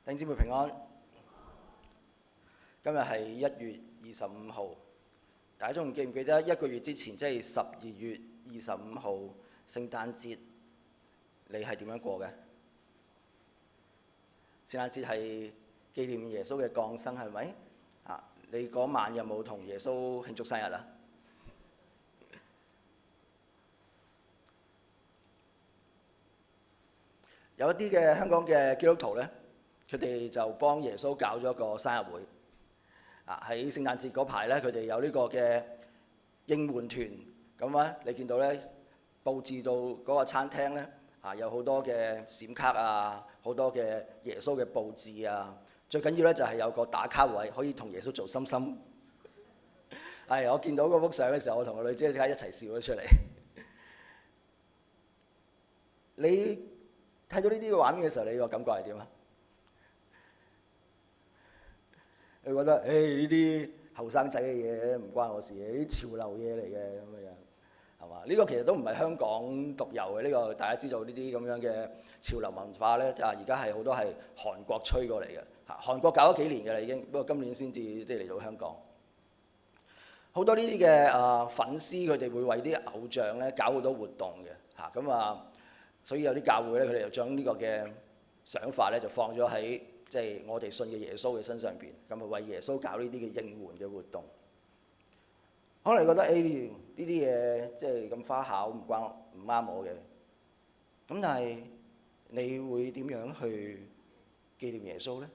弟兄姊妹平安。今日係1月25號，大家仲記唔記得一個月之前，即係12月25號聖誕節，你係點樣過嘅？聖誕節係紀念耶穌嘅降生，係咪？你嗰晚有冇同耶穌慶祝生日啊？有一啲嘅香港嘅基督徒呢，佢哋就幫耶穌搞咗個生日會。喺聖誕節嗰排咧，佢哋有呢個嘅應援團，咁咧你見到咧佈置到嗰個餐廳咧，有好多嘅閃卡啊，好多嘅耶穌嘅佈置啊，最緊要咧就係有個打卡位，可以同耶穌做心心。我見到嗰幅相嘅時候，我同個女姐一齊笑咗出嚟。你睇到呢啲嘅畫面嘅時候，你個感覺係點啊？你覺得呢啲後生仔嘅嘢唔關我事嘅，呢啲潮流嘢嚟嘅咁樣，係嘛？呢個其實都唔係香港獨有嘅，呢個大家知道呢啲咁樣嘅潮流文化咧，而家係好多係韓國吹過嚟嘅。韓國搞咗幾年嘅啦已經，不過今年先至即係嚟到香港。好多呢啲嘅粉絲佢哋會為啲偶像咧搞好多活動嘅，咁所以有啲教會咧佢哋就將呢個嘅想法咧就放咗喺即係我哋信嘅耶穌嘅身上邊，咁為耶穌搞呢啲嘅應援嘅活動。可能你覺得呢啲嘢即係咁花巧，唔啱我嘅。咁但係你會點樣去紀念耶穌呢？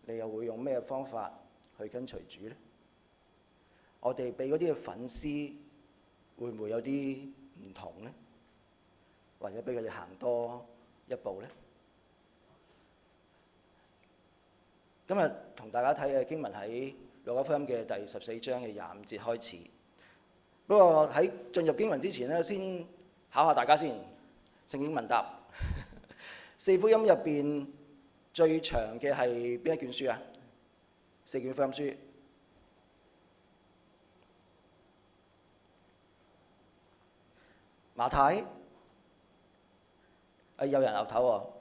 你又會用咩方法去跟隨主呢？我哋俾嗰啲嘅粉絲會唔會有啲唔同呢？或者俾佢哋行多一步呢？今日同大家睇嘅經文喺路加福音嘅第14章嘅25節開始。不過喺進入經文之前咧，先考下大家先。聖經問答，四福音入邊最長嘅係邊一卷書啊？四卷福音書。馬太，有人岌頭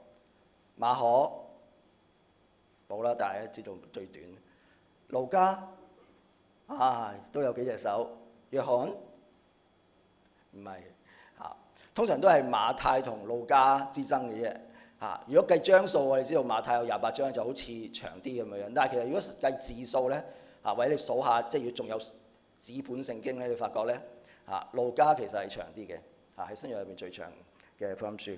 喎。馬可。冇啦，大家知道最短。路加都有幾隻手。約翰唔係通常都係馬太同路加之爭嘅啫。如果計章數，我哋知道馬太有28章，就好似長啲咁樣。但係其實如果計字數咧，或者你數下，即係如果仲有紙本聖經咧，你發覺咧路加其實係長啲嘅，喺新約入邊最長嘅福音書。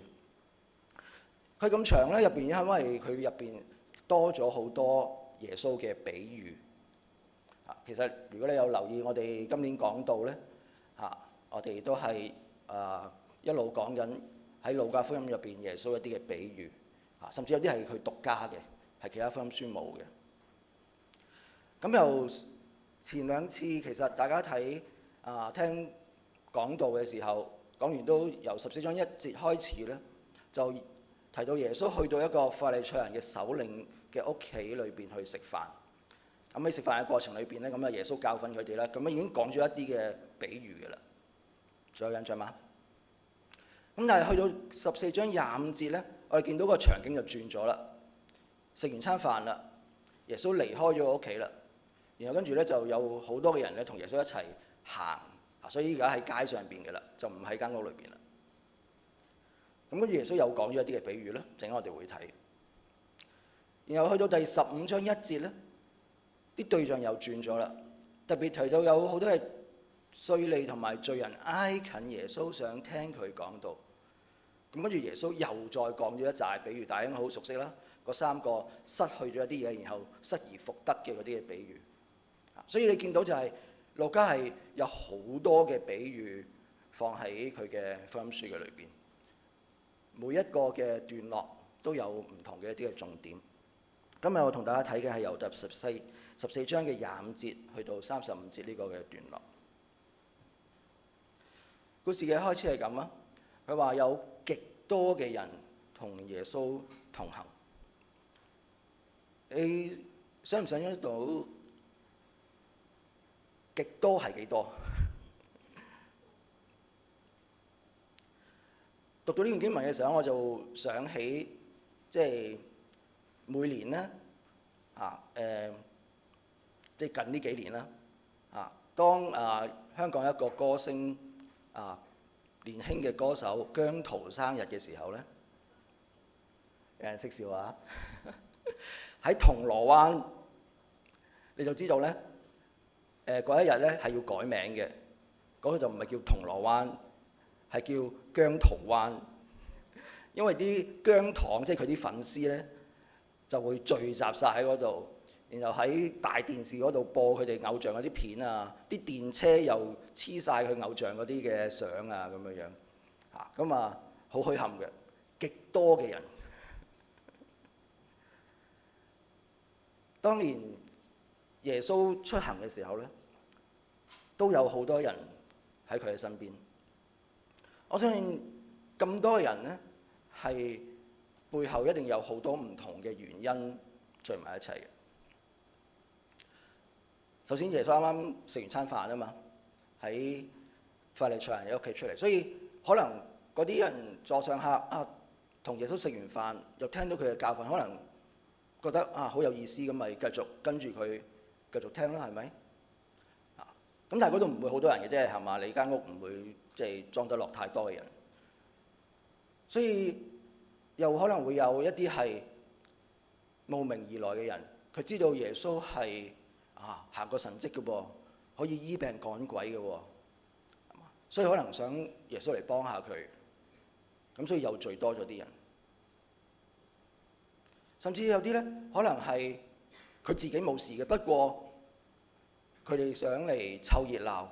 佢咁長咧，入邊因為佢入邊多咗好多耶穌嘅比喻。其實如果你有留意我哋今年講道咧，我哋都係一路講緊喺路加福音入邊耶穌一啲嘅比喻，甚至有啲係佢獨家嘅，係其他福音書冇嘅。咁由前兩次其實大家睇聽講道嘅時候，講完都由14章1節開始咧，就提到耶穌去到一個法利賽人嘅首領嘅屋企裏邊去食飯。咁喺食飯嘅過程裏邊咧，咁耶穌教訓佢哋啦，咁已經講咗一啲嘅比喻嘅啦。仲有印象嗎？咁但係去到14章25節咧，我哋見到個場景就轉咗啦。食完餐飯啦，耶穌離開咗屋企啦，然後跟住咧就有好多嘅人咧同耶穌一齊行，所以而家喺街上邊嘅啦，就唔喺間屋裏邊啦。咁跟住耶穌又講咗一啲嘅比喻啦，陣間我哋會睇。然後去到第15章1節咧。啲對象又轉咗啦，特別提到有好多係稅吏同埋罪人挨近耶穌，想聽佢講道。咁跟住耶穌又再講咗一紮比喻，大家好熟悉啦。嗰3個失去咗一啲嘢，然後失而復得嘅嗰啲嘅比喻。所以你見到就係路加係有好多嘅比喻放喺佢嘅福音書嘅裏邊，每一個嘅段落都有唔同嘅一啲嘅重點。今日我同大家睇嘅係由第14章嘅25節去到35節呢個嘅段落。故事嘅開始係咁啊，佢話有極多嘅人同耶穌同行。你想唔想得到極多係幾多？讀到呢段經文嘅時候，我就想起即係每年咧即係近呢幾年啦當香港一個歌星年輕嘅歌手姜濤生日嘅時候咧，有人識笑啊！喺銅鑼灣你就知道咧，嗰一日咧係要改名嘅，嗰個就唔係叫銅鑼灣，係叫姜濤灣，因為啲姜糖即係佢啲粉絲咧就會聚集晒喺嗰度。然後喺大電視嗰度播佢哋偶像嗰啲片啊，啲電車又黐晒佢偶像嗰啲嘅相啊，咁樣咁好墟冚嘅，極多嘅人。當年耶穌出行嘅時候咧，都有好多人喺佢嘅身邊。我相信咁多人咧，係背後一定有好多唔同嘅原因聚埋一齊嘅。首先，耶穌啱啱食完餐飯啊嘛，喺法利賽人嘅屋企出嚟，所以可能嗰啲人座上客同耶穌食完飯，又聽到佢嘅教訓，可能覺得好有意思，咁咪繼續跟住佢繼續聽啦，係咪？咁但係嗰度唔會好多人嘅啫，係嘛？你間屋唔會即係裝得落太多嘅人，所以又可能會有一啲係慕名而來嘅人，佢知道耶穌係行過神蹟嘅噃，可以醫病趕鬼嘅喎，所以可能想耶穌嚟幫下佢，咁所以又聚多咗啲人。甚至有啲咧，可能係佢自己冇事嘅，不過佢哋想嚟湊熱鬧，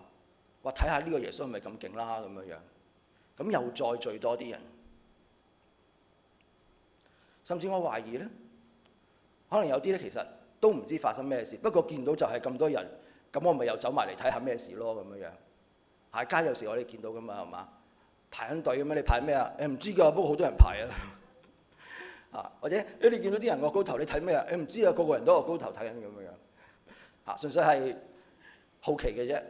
話睇下呢個耶穌係咪咁勁啦咁樣，咁又再聚多啲人。甚至我懷疑咧，可能有啲咧其實都唔知發生咩事，不過見到就係咁多人，咁我咪又走埋嚟睇下咩事咯咁樣。行街有時我哋見到噶嘛，係嘛？排緊隊咁樣，你排咩啊？唔知㗎，不過好多人排啊。或者你見到啲人惡高頭，你睇咩啊？唔知啊，個個人都惡高頭睇緊咁樣。純粹係好奇嘅啫。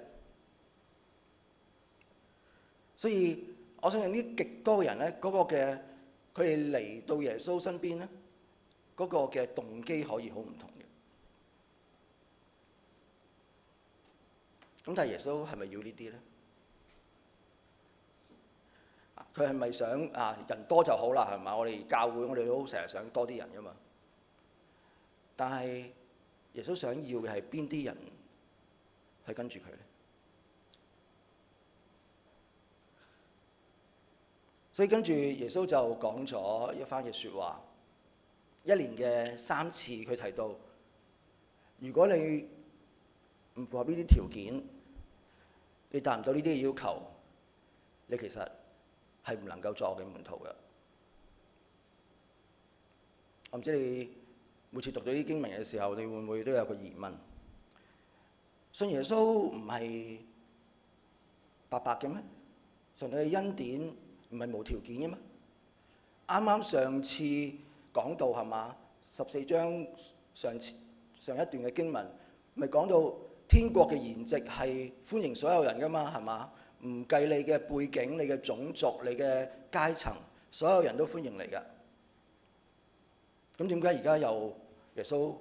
所以我相信呢極多人咧，嗰個嘅佢哋嚟到耶穌身邊咧，嗰個嘅動機可以好唔同嘅。咁但係耶穌係咪要呢啲咧？佢係咪想人多就好啦？係嘛？我哋教會我哋都成日想多啲人噶嘛。但係耶穌想要嘅係邊啲人去跟住佢咧？所以跟住耶穌就講咗一番嘅説話。一年嘅3次，佢提到，如果你唔符合呢啲條件，你達唔到呢啲嘅要求，你其實係唔能夠作我嘅門徒嘅。我唔知你每次讀到啲經文嘅時候，你會唔會都有個疑問？信耶穌唔係白白嘅咩？神嘅恩典唔係無條件嘅咩？啱啱上次講到係嘛？14章上一段嘅經文，咪講到天國嘅筵席係歡迎所有人噶嘛？係嘛？唔計你嘅背景、你嘅種族、你嘅階層，所有人都歡迎你㗎。咁點解而家又耶穌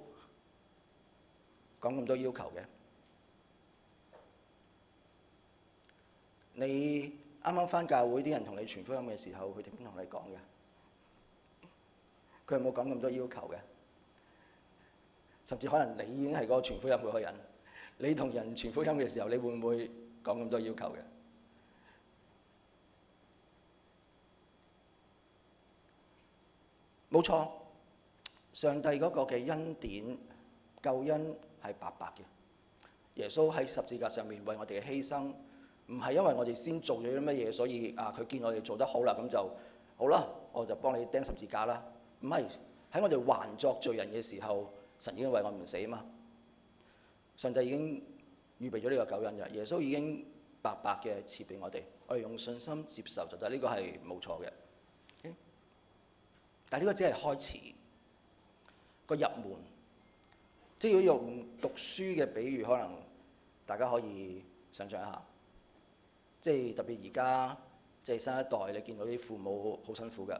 講咁多要求嘅？你啱啱返教會啲人同你傳福音嘅時候，佢點同你講嘅？佢有冇講咁多要求嘅？甚至可能你已經係嗰個傳福音嗰個人，你同人傳福音嘅時候，你會唔會講咁多要求嘅？冇錯，上帝嗰個嘅恩典救恩係白白嘅。耶穌喺十字架上面為我哋嘅犧牲，唔係因為我哋先做咗啲乜嘢，所以佢見我哋做得好啦，咁就好啦，我就幫你釘十字架啦。唔係，喺我哋還作罪人嘅時候，神已經為我們死啊嘛。上帝已經預備咗呢個救恩嘅，耶穌已經白白嘅賜俾我哋，我哋用信心接受就得，呢個係冇錯嘅。但係呢個只係開始個入門，即係要用讀書嘅比喻，可能大家可以想像一下。即係特別而家即係新一代，你見到啲父母好辛苦㗎。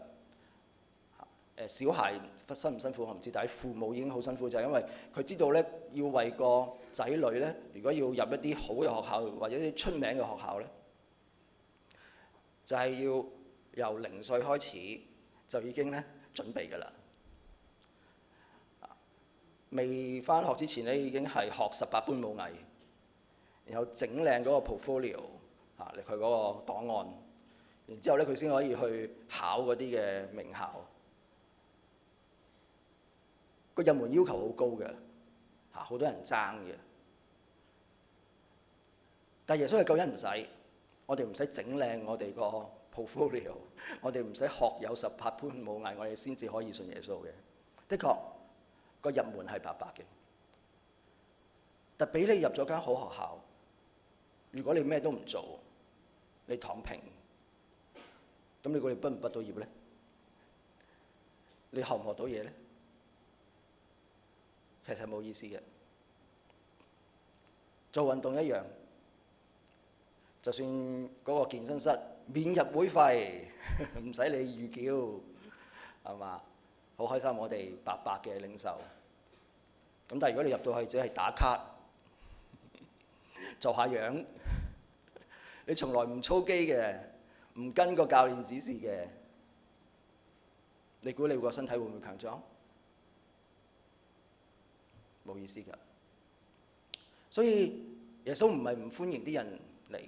小孩辛唔辛苦我唔知，但係父母已經好辛苦，就係因為佢知道咧，要為個仔女咧，如果要入一啲好嘅學校或者啲出名嘅學校咧，就係要由0歲開始就已經咧準備㗎啦。未返學之前咧，已經係學18般武藝，然後整靚嗰個 portfolio 佢嗰個檔案，然之後咧佢先可以去考嗰啲嘅名校。個入門要求好高嘅，好多人爭嘅。但係耶穌嘅救恩唔使，我哋唔使整靚我哋個 portfolio， 我哋唔使學有18般武藝，我哋先至可以信耶穌嘅。的確，個入門係白白嘅。但俾你入咗間好學校，如果你咩都唔做，你躺平，咁你估你畢唔畢到業咧？你學唔學到嘢咧？其實冇意思嘅。做運動一樣，就算嗰個健身室免入會費，唔使你預繳，係嘛？好開心，我哋白白嘅領受。咁但係如果你入到去只係打卡，做下樣，你從來唔操機嘅，唔跟個教練指示嘅，你估你個身體會唔會強壯？冇意思㗎。所以耶穌唔係唔歡迎啲人嚟，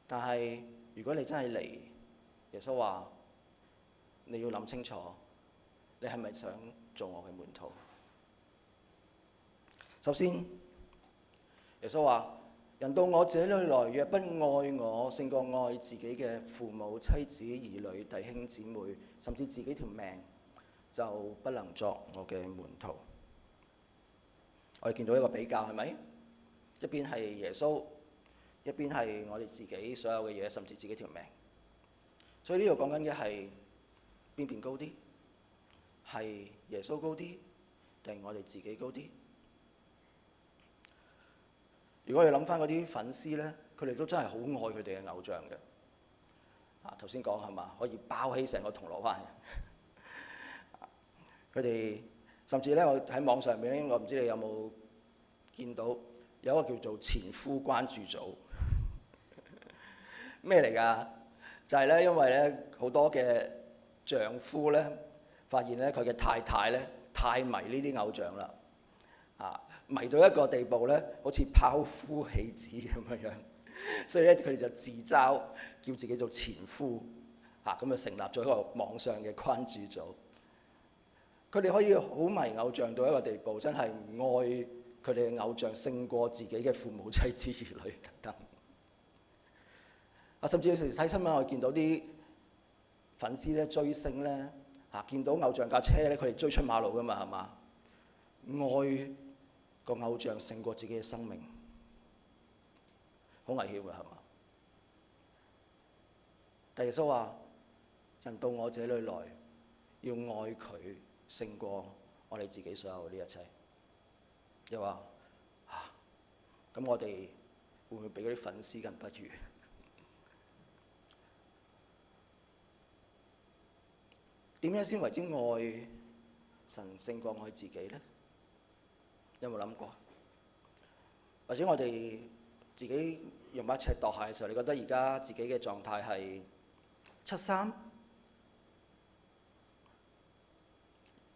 但係如果你真係嚟，耶穌話你要諗清楚，你係咪想做我嘅門徒？首先，耶穌話：人到我這裡來，若不愛我勝過愛自己嘅父母、妻子、兒女、弟兄姊妹，甚至自己條命，就不能作我嘅門徒。我哋見到一個比較，係咪？一邊係耶穌，一邊係我哋自己所有嘅嘢，甚至自己條命。所以呢度講緊嘅係邊邊高啲？係耶穌高啲，定係我哋自己高啲？如果你諗翻嗰啲粉絲咧，佢哋都真係好愛佢哋嘅偶像嘅。頭先講係嘛，可以包起成個銅鑼灣。佢哋甚至咧，我喺網上面咧，我唔知你有冇見到有一個叫做前夫關注組，咩嚟㗎？就係咧，因為咧好多嘅丈夫咧，發現咧佢嘅太太咧太迷呢啲偶像啦，迷到一個地步咧，好似拋夫棄子咁樣，所以咧佢哋就自嘲叫自己做前夫，咁就成立咗一個網上嘅關注組。佢哋可以好迷偶像到一個地步，真係愛佢哋嘅偶像勝過自己嘅父母、妻子、兒女等等。甚至有時睇新聞，我見到啲粉絲咧追星咧，見到偶像架車咧，佢哋追出馬路㗎嘛，係嘛？愛個偶像勝過自己嘅生命，好危險㗎，係嘛？但耶穌話：人到我這裡來，要愛佢勝過我哋自己所有呢一切。又話咁我哋會唔會比嗰啲粉絲更不如？點樣先為之愛神勝過愛自己呢？有冇諗過？或者我哋自己用把尺度下嘅時候，你覺得而家自己嘅狀態係73？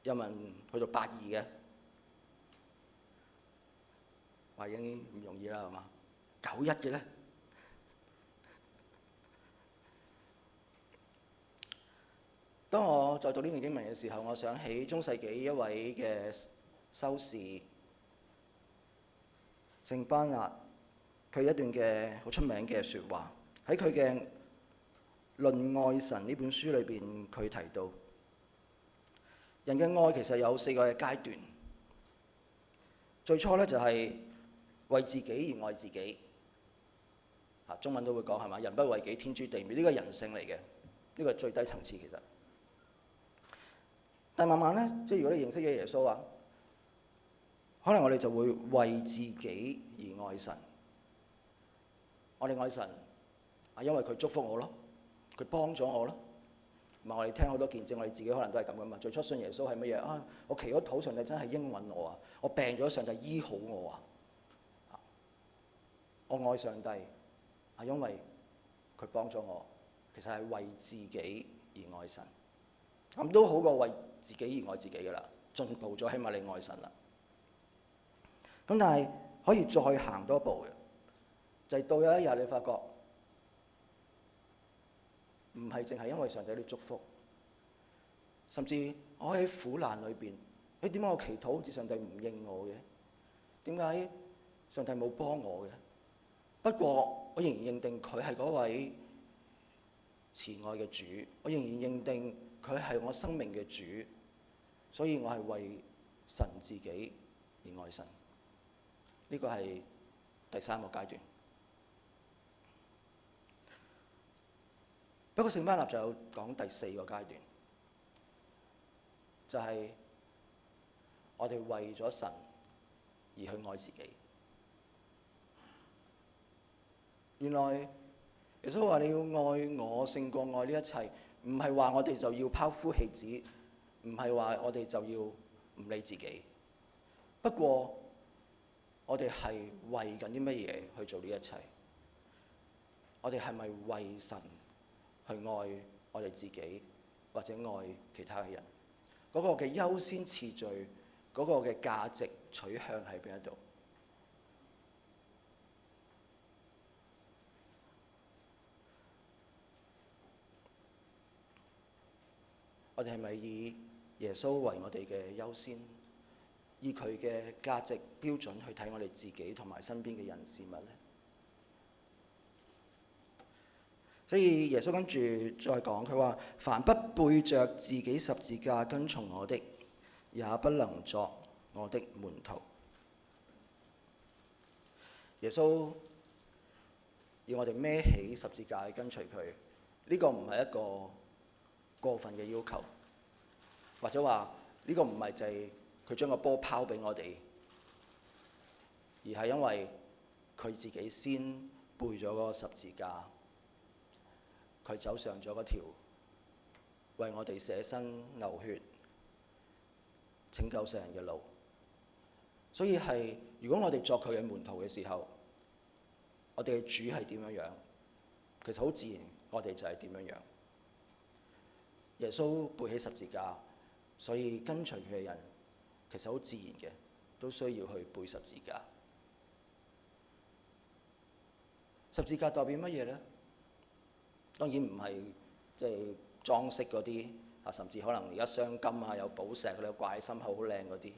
有冇人去到82嘅？話已經唔容易啦，係嘛？91嘅咧？當我在讀呢段經文嘅時候，我想起中世紀一位嘅修士聖班納，佢一段嘅好出名嘅説話，喺佢嘅《論愛神》呢本書裏邊，佢提到人嘅愛其實有4個嘅階段。最初咧就係為自己而愛自己，中文都會講係嘛？人不為己，天誅地滅，呢個人性嚟嘅，呢個係最低層次其實。但慢慢咧，即係如果你認識咗耶穌啊，可能我哋就會為自己而愛神。我哋愛神因為佢祝福我咯，佢幫咗我咯，唔係我哋聽好多見證，我哋自己可能都係咁噶嘛。最初信耶穌係乜嘢啊？我祈咗禱，上帝真係應允我啊！我病咗，上帝醫好我啊！我愛上帝係因為佢幫咗我，其實係為自己而愛神，咁都好過為自己而愛自己噶啦，進步咗，起碼你愛神啦。咁但係可以再行多一步嘅，就係到有一日你發覺，唔係淨係因為上帝啲祝福，甚至我喺苦難裏邊，點解我祈禱好似上帝唔應我嘅？點解上帝冇幫我嘅？不過我仍然認定佢係嗰位慈愛嘅主，我仍然認定佢係我生命嘅主，所以我係為神自己而愛神。呢個係第三個階段。不過聖巴納就有講第四個階段，就係我哋為咗神而去愛自己。原來耶穌話你要愛我勝過愛呢一切，唔係話我哋就要拋夫棄子，唔係話我哋就要唔理自己。不過我哋係為緊啲乜嘢去做呢一切？我哋係咪為神去愛我哋自己，或者愛其他嘅人？嗰個嘅優先次序，嗰個嘅價值取向喺邊一度？我哋係咪以耶穌為我哋嘅優先，以佢嘅價值標準去睇我哋自己同埋身邊嘅人事物呢？所以耶穌跟住再講，佢話：凡不背着自己十字架跟從我的，也不能作我的門徒。耶穌要我哋孭起十字架去跟隨佢，呢個唔係一個過分嘅要求，或者話呢個唔係就係佢將個波拋俾我哋，而係因為佢自己先背咗嗰個十字架，佢走上咗嗰條為我哋捨身流血拯救世人嘅路。所以係如果我哋作佢嘅門徒嘅時候，我哋嘅主係點樣樣，其實好自然我哋就係點樣樣。耶穌背起十字架，所以跟隨佢嘅人其實好自然嘅，都需要去背十字架。十字架代表乜嘢呢？當然唔係即係裝飾嗰啲啊，甚至可能而家鑲金啊、有寶石嗰啲掛喺心口好靚嗰啲。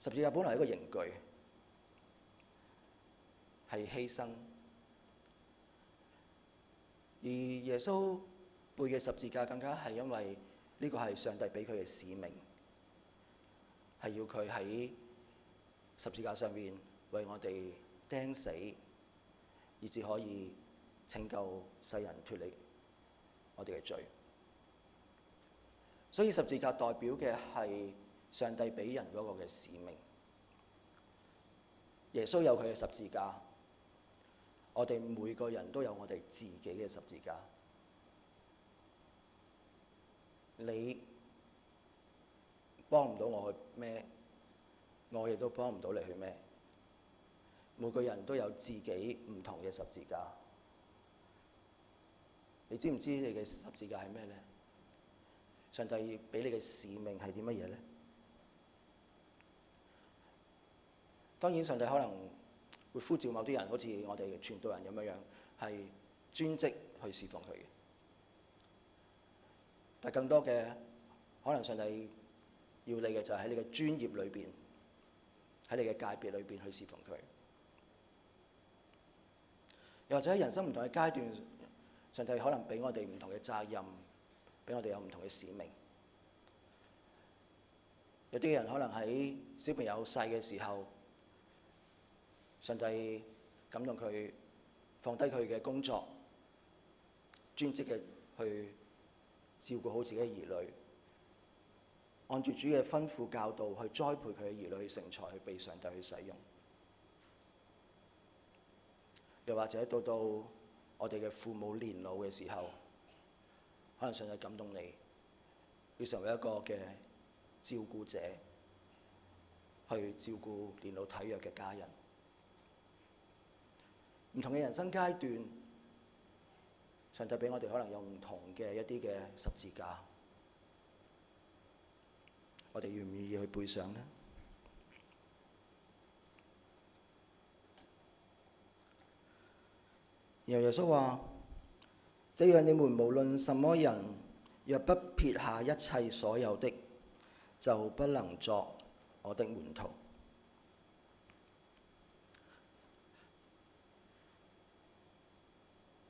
十字架本來係一個刑具，係犧牲，而耶穌背嘅十字架更加係因為呢個係上帝俾佢嘅使命，係要佢喺十字架上面為我哋釘死，以至可以拯救世人脫離我哋嘅罪。所以十字架代表嘅係上帝俾人嗰個嘅使命。耶穌有佢嘅十字架，我哋每個人都有我哋自己嘅十字架。你幫唔到我去孭，我亦都幫唔到你去孭。每個人都有自己唔同嘅十字架。你知唔知你嘅十字架係咩呢？上帝俾你嘅使命係啲乜嘢呢？當然，上帝可能會呼召某啲人，好似我哋傳道人咁樣樣，係專職去侍奉佢嘅。但更多嘅可能，上帝要你嘅就係喺你嘅專業裏邊，喺你嘅界別裏邊去侍奉佢。又或者喺人生唔同嘅階段，上帝可能俾我哋唔同嘅責任，俾我哋有唔同嘅使命。有啲人可能喺小朋友細嘅時候，上帝感動佢放低佢嘅工作，專職嘅去照顧好自己嘅兒女，按住主嘅吩咐教導去栽培佢嘅兒女成才，去被上帝去使用。又或者到我哋嘅父母年老嘅時候，可能上帝感動你，要成為一個嘅照顧者，去照顧年老體弱嘅家人。唔同嘅人生階段，上帝俾我哋可能有唔同嘅一啲嘅十字架，我哋願唔願意去背上呢？然後耶穌話：這樣你們無論什麼人，若不撇下一切所有的，就不能作我的門徒。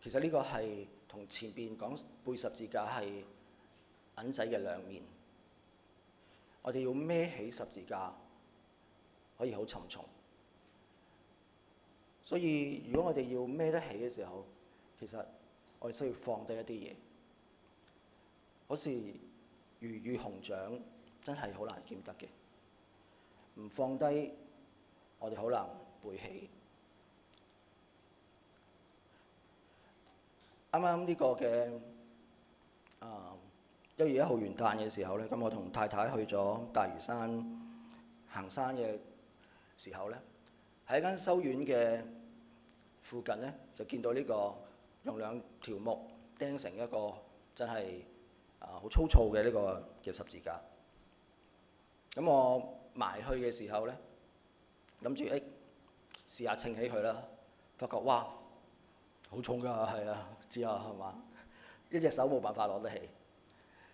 其實呢個係同前邊講背十字架係銀仔嘅兩面。我哋要孭起十字架，可以好沉重。所以如果我哋要孭得起嘅時候，其實我哋需要放低一啲嘢。好似魚與熊掌真係好難兼得嘅，唔放低我哋好難背起。啱啱呢個嘅1月1號元旦嘅時候咧，咁我同太太去咗大嶼山行山嘅時候咧，喺一間修院嘅附近咧，就見到呢個用2條木釘成一個真係好粗糙嘅呢個嘅十字架。咁我埋去嘅時候咧，諗住試下稱起佢啦，發覺哇好重㗎，係啊，知啊係嘛？一隻手冇辦法攞得起。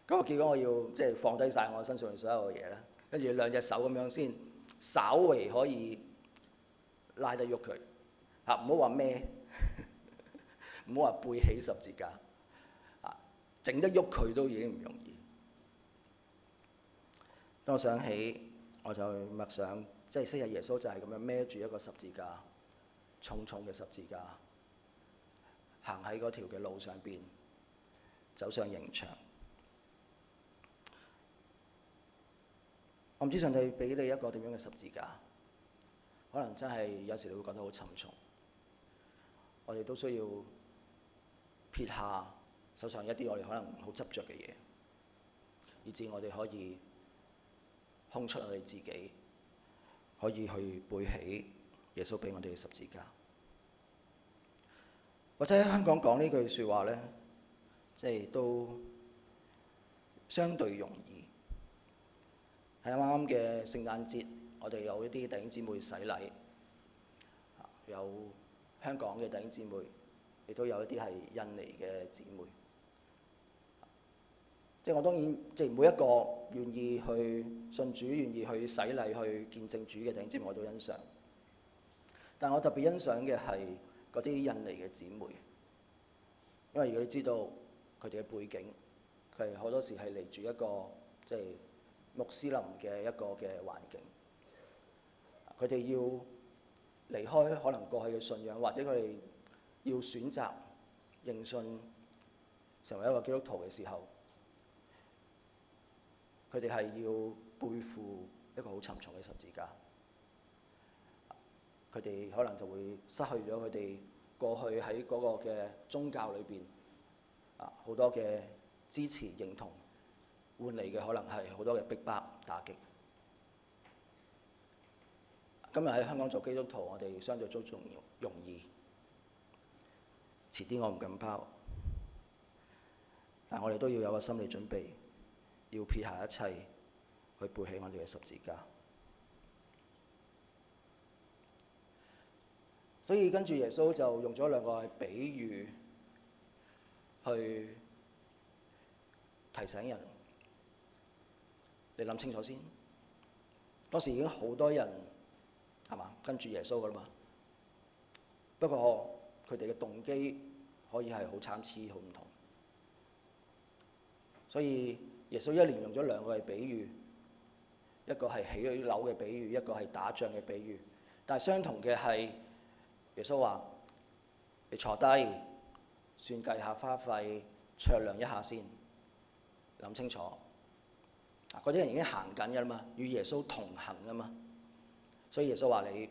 咁我結果我要即係放低晒我身上所有嘅嘢啦，跟住2隻手咁樣先稍微可以拉得喐佢。唔好話孭，唔好話背起十字架，整得喐佢都已經唔容易。當我想起，我就默想，即係昔日耶穌就係咁樣孭住一個十字架，重重嘅十字架，行喺嗰條嘅路上邊，走上刑場。我唔知上帝俾你一個點樣嘅十字架，可能真係有時你會覺得好沉重。我哋都需要撇下手上一啲我哋可能好執着嘅嘢，以致我哋可以空出我哋自己，可以去背起耶穌俾我哋嘅十字架。或者喺香港講呢句説話咧，即係都相對容易。喺啱啱嘅聖誕節，我哋有一啲弟兄姊妹洗禮，有香港嘅弟兄姊妹，亦都有一啲係印尼嘅姊妹。即係我當然，即係每一個願意去信主、願意去洗禮、去見證主嘅弟兄姊妹，我都欣賞。但我特別欣賞嘅係嗰啲印尼嘅姊妹，因為如果你知道佢哋嘅背景，佢係好多時係嚟住一個即係穆斯林嘅一個嘅環境，佢哋要離開可能過去嘅信仰，或者佢哋要選擇認信成為一個基督徒嘅時候，佢哋係要背負一個好沉重嘅十字架。佢哋可能就會失去咗佢哋過去喺嗰個嘅宗教裏邊好多嘅支持認同，換嚟嘅可能係好多嘅逼迫打擊。今日喺香港做基督徒，我哋相對都仲容易。遲啲我唔敢包，但我哋都要有個心理準備，要撇下一切去背起我哋嘅十字架。所以跟住耶穌就用咗2個比喻去提醒人，你諗清楚先。當時已經好多人係嘛跟住耶穌㗎啦嘛，不過佢哋嘅動機可以係好參差、好唔同。所以耶穌一連用咗2個嘅比喻，一個係起樓嘅比喻，一個係打仗嘅比喻。但係相同嘅係，耶穌話：你坐低算計下花費，酌量一下先，諗清楚。嗰啲人已經行緊㗎啦嘛，與耶穌同行㗎嘛。所以耶穌話：你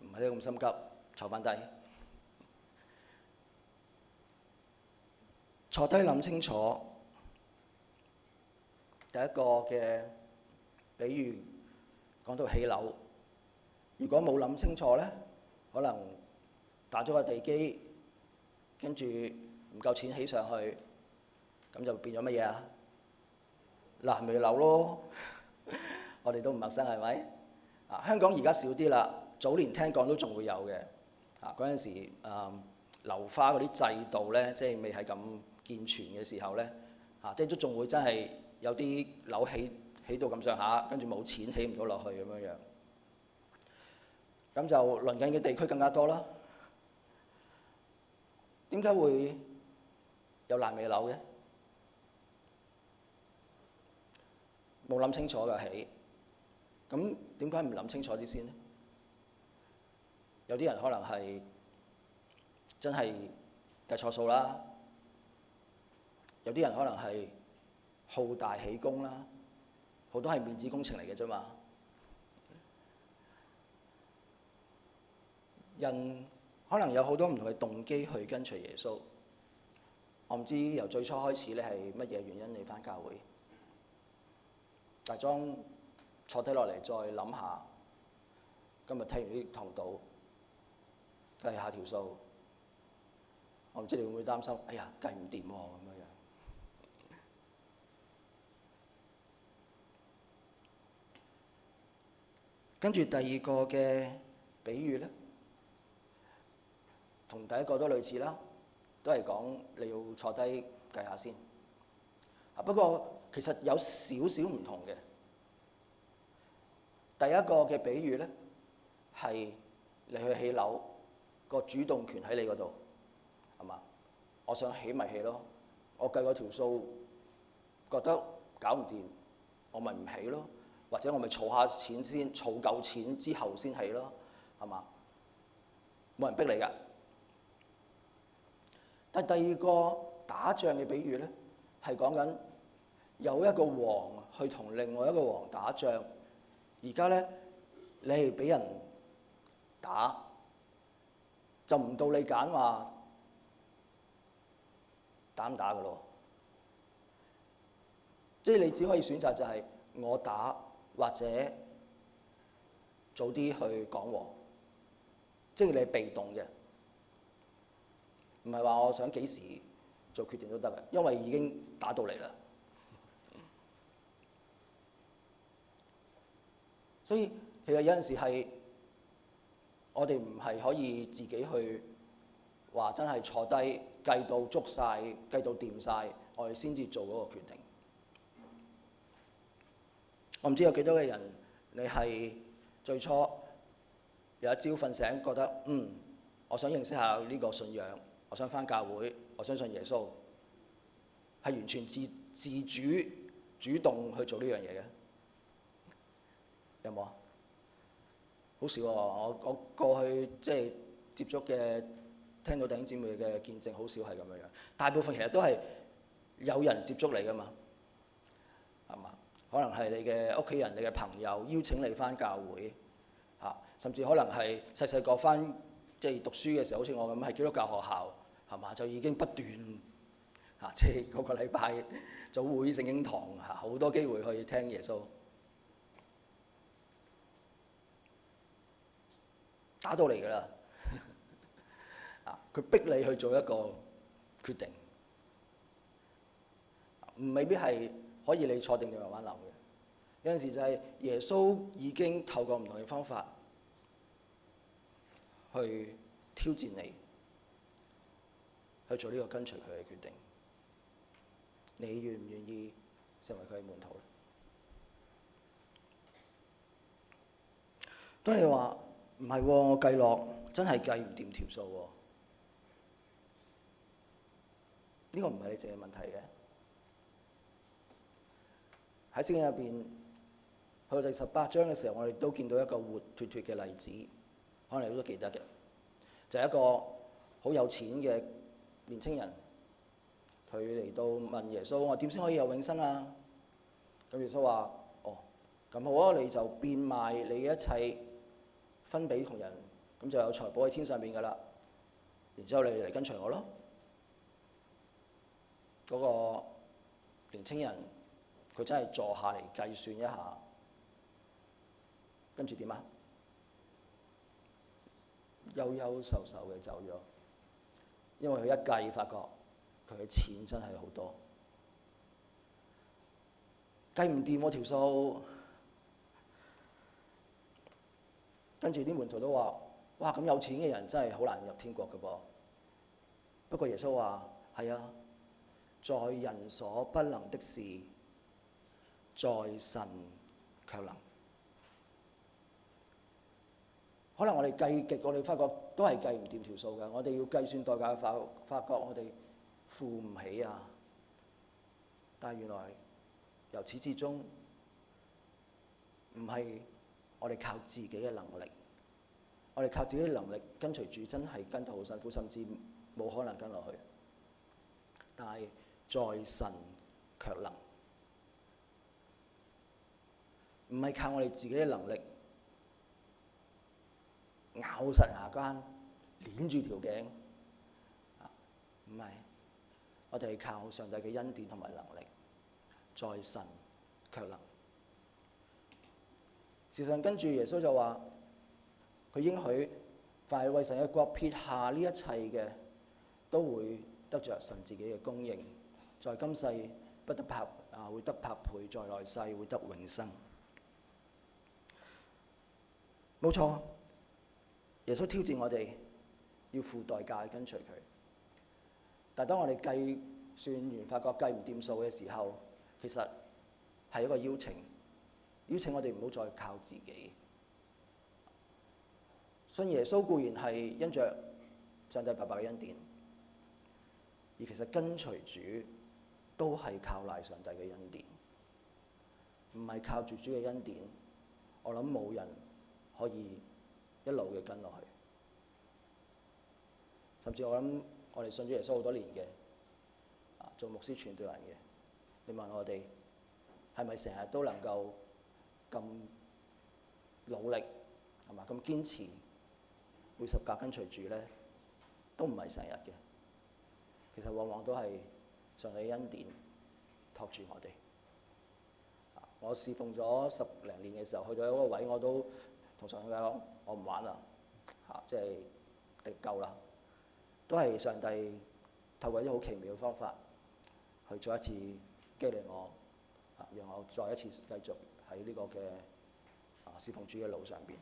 唔係咁心急，坐翻低，坐低諗清楚，第一個嘅比喻講到起樓，如果冇諗清楚咧，可能打咗個地基，跟住唔夠錢起上去，咁就變咗乜嘢啊？爛尾樓咯。我哋都唔陌生係咪？香港而家少啲啦，早年聽講都仲會有嘅。嗰陣時樓花嗰啲制度咧，即係未係咁健全嘅時候咧，即係都仲會真係有啲樓起到咁上下，跟住冇錢起唔到落去咁樣樣。咁就鄰近嘅地區更加多啦。點解會有爛尾樓嘅？冇諗清楚嘅起，咁點解唔諗清楚啲先呢？有啲人可能係真係計錯數啦，有啲人可能係好大喜功啦，好多係面子工程嚟嘅啫嘛。人可能有好多唔同嘅動機去跟隨耶穌。我唔知由最初開始你係乜嘢原因你返教會，但係當坐低落嚟再諗下，今日聽完呢堂道，計下條數，我唔知你會唔會擔心？哎呀，計唔掂喎咁樣。跟住第二個嘅比喻咧，同第一個都類似啦，都係講你要坐低計下先。不過其實有少少唔同嘅。第一個嘅比喻咧，係你去起樓，個主動權喺你嗰度，係嘛？我想起咪起咯，我計嗰條數，覺得搞唔掂，我咪唔起咯，或者我咪儲下錢先，儲夠錢之後先起咯，係嘛？冇人逼你㗎。但第二個打仗嘅比喻咧，係講緊有一個王去同另外一個王打仗。而家咧，你係俾人打，就唔到你揀話打唔打㗎咯。即係你只可以選擇就係我打，或者早啲去講和。即係你係被動嘅，唔係話我想幾時做決定都得嘅，因為已經打到嚟啦。所以其實有陣時係我哋唔係可以自己去話真係坐低計到足晒、計到掂晒，我哋先至做嗰個決定。我唔知有幾多嘅人，你係最初有一朝瞓醒覺得我想認識下呢個信仰，我想返教會，我相信耶穌，係完全自主主動去做呢樣嘢嘅。有冇啊？好少喎！我過去即係接觸嘅，聽到弟兄姊妹嘅見證，好少係咁樣樣。大部分其實都係有人接觸你噶嘛，係嘛？可能係你嘅屋企人、你嘅朋友邀請你返教會，甚至可能係細細個返即係讀書嘅時候，好似我咁係基督教學校，係嘛？就已經不斷即係個個禮拜早會、聖經堂好多機會去聽耶穌。打到嚟㗎啦！佢逼你去做一個決定，未必係可以你坐定定慢慢諗嘅。有陣時就係耶穌已經透過唔同嘅方法去挑戰你，去做呢個跟隨佢嘅決定。你願唔願意成為佢嘅門徒咧？當你話唔係喎，我計落真係計唔掂條數喎。呢個唔係你自己嘅問題嘅。喺聖經入邊，去到第18章嘅時候，我哋都見到一個活脫脫嘅例子，可能你都記得嘅，就係一個好有錢嘅年青人，佢嚟到問耶穌：我點先可以有永生啊？咁耶穌話：哦，咁好啊，你就變賣你一切，分俾窮人，咁就有財寶喺天上邊㗎啦。然之後你嚟跟隨我咯。嗰個年青人佢真係坐下嚟計算一下，跟住點啊？憂憂愁愁嘅走咗，因為佢一計發覺佢嘅錢真係好多，計唔掂喎條數。跟住啲門徒都話：哇，咁有錢嘅人真係好難入天國㗎噃。不過耶穌話：係啊，在人所不能的事，在神卻能。可能我哋計極，我哋發覺都係計唔掂條數㗎。我哋要計算代價，發覺我哋付唔起啊。但係原來由始至終唔係我哋靠自己嘅能力，我哋靠自己嘅能力跟隨主真係跟得好辛苦，甚至冇可能跟落去。但係在神卻能，唔係靠我哋自己嘅能力咬實牙關，捏住條頸，唔係，我哋係靠上帝嘅恩典同埋能力，在神卻能。事實上跟住耶穌就話，佢應許凡係為神嘅國撇下呢一切嘅，都會得着神自己嘅供應，在今世會得百倍，在來世會得永生。冇錯，耶穌挑戰我哋要付代價去跟隨佢。但係當我哋計算完發覺計唔掂數嘅時候，其實係一個邀請我哋唔好再靠自己。信耶穌固然係因着上帝白白嘅恩典，而其實跟隨主都係靠賴上帝嘅恩典，唔係靠住主嘅恩典。我諗冇人可以一路嘅跟落去，甚至我諗我哋信咗耶穌好多年嘅，做牧師傳道人嘅，你問我哋係咪成日都能夠咁努力係嘛，咁堅持背十架跟隨主咧？都唔係成日嘅。其實往往都係上帝恩典托住我哋。我侍奉咗10零年嘅時候，去到一個位，我都同上帝講：我唔玩啦，即係夠啦。都係上帝透過一啲好奇妙嘅方法，去再一次激勵我，讓我再一次繼續喺呢個嘅侍奉主嘅路上邊。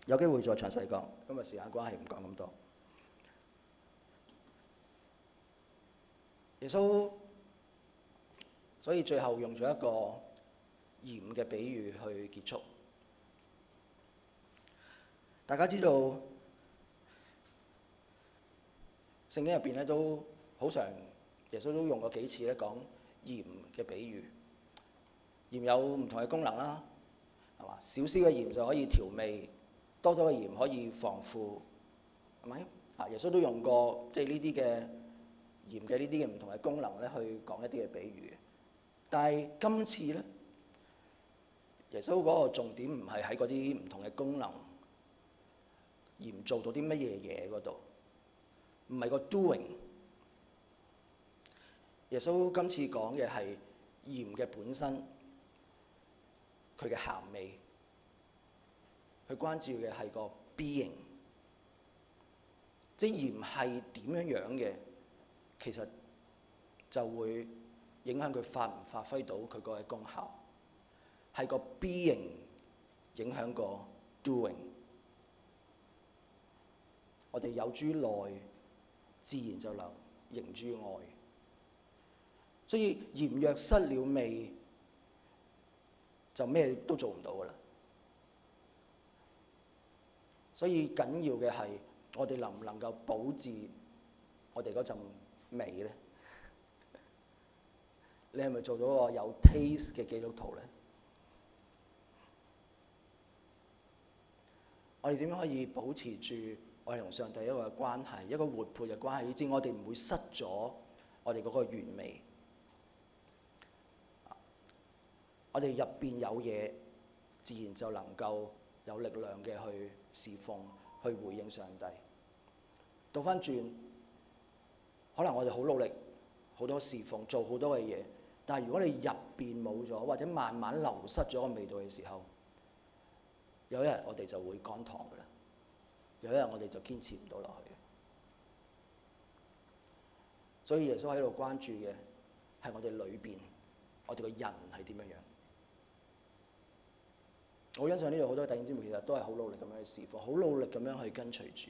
有機會再詳細講，今日時間關係唔講咁多。耶穌所以最後用咗一個鹽嘅比喻去結束。大家知道聖經入邊咧都好常，耶穌都用過幾次咧講鹽嘅比喻。鹽有唔同嘅功能啦，係嘛？少少嘅鹽就可以調味，多多嘅鹽可以防腐，係咪？耶穌都用過即係呢啲嘅鹽嘅呢啲嘅唔同嘅功能咧，去講一啲嘅比喻。但係今次咧，耶穌嗰個重點唔係喺嗰啲唔同嘅功能，鹽做到啲乜嘢嘢嗰度，唔係個 doing。耶穌今次講嘅係鹽嘅本身，佢嘅鹹味，佢關注嘅係個 being， 即係鹽係點樣樣嘅，其實就會影響佢發唔發揮到佢個功效，係個 being 影響個 doing。我哋有諸內，自然就能形諸外。所以鹽若失了味，就咩都做唔到噶啦。所以緊要嘅係我哋能唔能夠保持我哋嗰陣味咧？你係咪做到個有 taste 嘅基督徒咧？我哋點樣可以保持住我哋同上帝一個關係，一個活潑嘅關係，以致我哋唔會失咗我哋嗰個原味？我哋入邊有嘢，自然就能夠有力量嘅去侍奉，去回應上帝。倒翻轉，可能我哋好努力，好多侍奉，做好多嘅嘢，但係如果你入邊冇咗，或者慢慢流失咗個味道嘅時候，有一日我哋就會乾塘㗎啦。有一日我哋就堅持唔到落去。所以耶穌喺度關注嘅係我哋裏邊，我哋個人係點樣樣。我欣賞呢度好多弟兄姊妹，其實都係好努力咁樣去侍奉，好努力咁樣去跟隨主。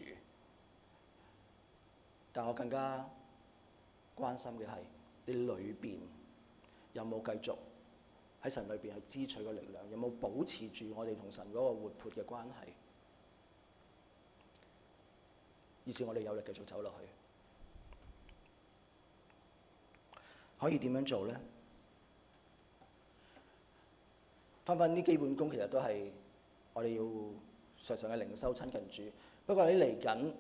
但我更加關心嘅係你裏邊有冇繼續喺神裏邊去支取個力量，有冇保持住我哋同神嗰個活潑嘅關係，以致我哋有力繼續走落去。可以點樣做呢？返啲基本功其實都係我哋要常常嘅靈修親近主。不過你嚟緊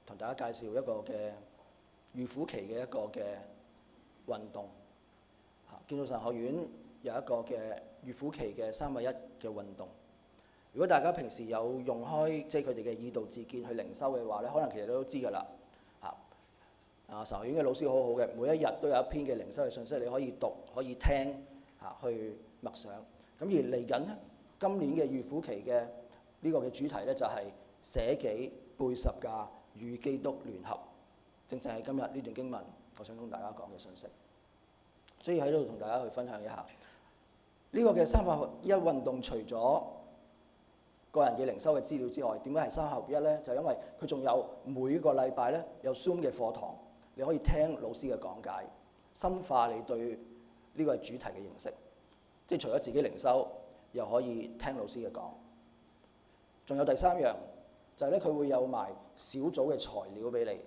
同大家介紹一個嘅預苦期嘅一個嘅運動。建造神學院有一個嘅預苦期嘅3+1嘅運動。如果大家平時有用開即係佢哋嘅以道自建去靈修嘅話咧，可能其實都知㗎啦。神學院嘅老師好好嘅，每一日都有一篇嘅靈修嘅信息，你可以讀，可以聽，去默想。咁而嚟緊咧，今年嘅預苦期嘅呢個嘅主題咧就係捨己背十架與基督聯合，正係今日呢段經文我想同大家講嘅信息。所以喺度同大家去分享一下呢個嘅3+1運動，除咗個人嘅靈修嘅資料之外，點解係3+1咧？就因為佢仲有每個禮拜咧有 Zoom 嘅課堂，你可以聽老師嘅講解，深化你對呢個主題嘅認識。即係除咗自己靈修，又可以聽老師嘅講。仲有第三樣就係咧，佢會有埋小組嘅材料俾你，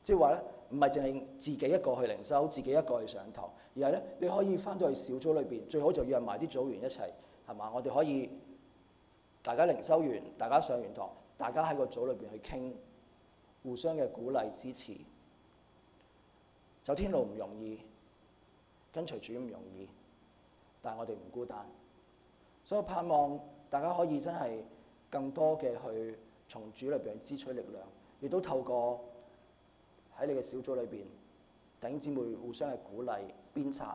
即係話咧唔係淨係自己一個去靈修，自己一個去上堂，而係咧你可以翻到去小組裏邊，最好就約埋啲組員一齊，係嘛？我哋可以大家靈修完，大家上完堂，大家喺個組裏邊去傾，互相嘅鼓勵支持。走天路唔容易，跟隨主唔容易，但係我哋唔孤單，所以我盼望大家可以真係更多嘅去從主裏邊支取力量，亦都透過喺你嘅小組裏邊弟兄姊妹互相嘅鼓勵鞭策，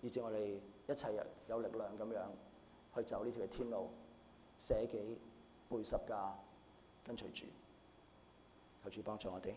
以至我哋一齊有力量咁樣去走呢條天路，捨己背十架跟隨主，求主幫助我哋。